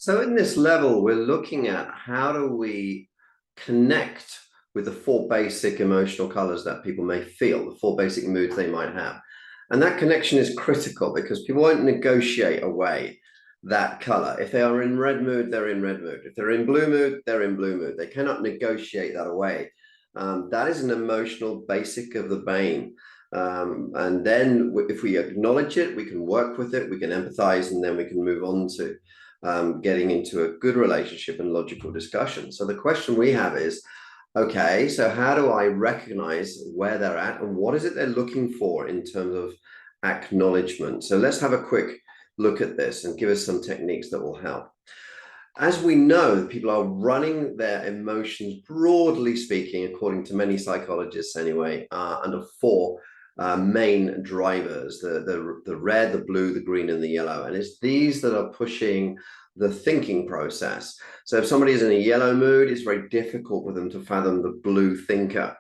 So in this level, we're looking at how do we connect with the four basic emotional colors that people may feel, the four basic moods they might have. And that connection is critical because people won't negotiate away that color. If they are in red mood, they're in red mood. If they're in blue mood, they're in blue mood. They cannot negotiate that away. That is an emotional basic of the brain. And then if we acknowledge it, we can work with it, we can empathize, and then we can move on to getting into a good relationship and logical discussion. So the question we have is, okay, so how do I recognize where they're at and what is it they're looking for in terms of acknowledgement? So let's have a quick look at this and give us some techniques that will help. As we know, people are running their emotions, broadly speaking, according to many psychologists anyway, under four main drivers, the red, the blue, the green, and the yellow. And it's these that are pushing the thinking process. So if somebody is in a yellow mood, it's very difficult for them to fathom the blue thinker.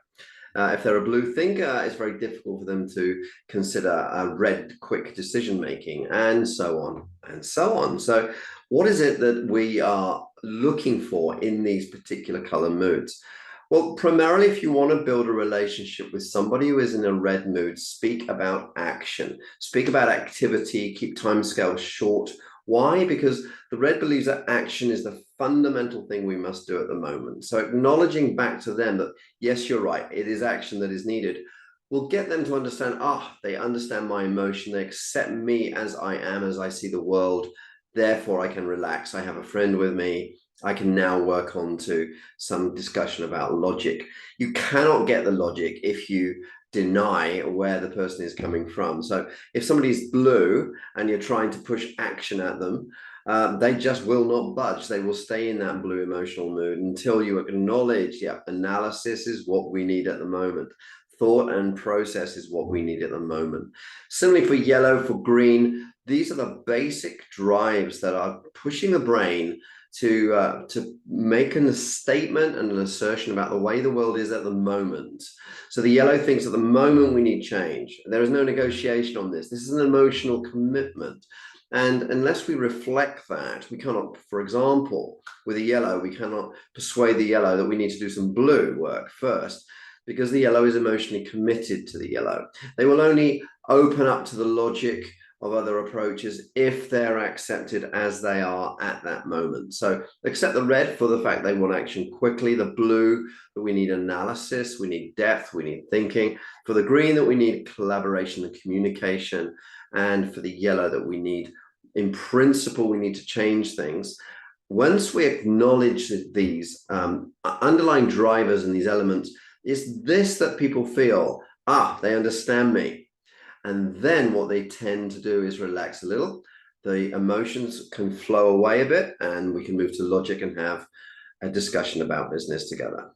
If they're a blue thinker, it's very difficult for them to consider a red quick decision making, and so on and so on. So what is it that we are looking for in these particular color moods? Well, primarily, if you want to build a relationship with somebody who is in a red mood, speak about action, speak about activity, keep timescales short. Why? Because the red believes that action is the fundamental thing we must do at the moment. So acknowledging back to them that, yes, you're right, it is action that is needed, will get them to understand, they understand my emotion, they accept me as I am, as I see the world, therefore I can relax, I have a friend with me, I can now work on to some discussion about logic. You cannot get the logic if you deny where the person is coming from. So if somebody's blue and you're trying to push action at them, they just will not budge. They will stay in that blue emotional mood until you acknowledge, analysis is what we need at the moment. Thought and process is what we need at the moment. Similarly for yellow, for green, these are the basic drives that are pushing the brain to make a statement and an assertion about the way the world is at the moment. So the yellow thinks at the moment we need change. There is no negotiation on this. This is an emotional commitment. And unless we reflect that, we cannot, for example, with a yellow, we cannot persuade the yellow that we need to do some blue work first, because the yellow is emotionally committed to the yellow. They will only open up to the logic of other approaches if they're accepted as they are at that moment. So accept the red for the fact they want action quickly, the blue that we need analysis, we need depth, we need thinking, for the green that we need collaboration and communication, and for the yellow that we need, in principle, we need to change things. Once we acknowledge these underlying drivers and these elements, it's this that people feel, they understand me. And then what they tend to do is relax a little. The emotions can flow away a bit and we can move to logic and have a discussion about business together.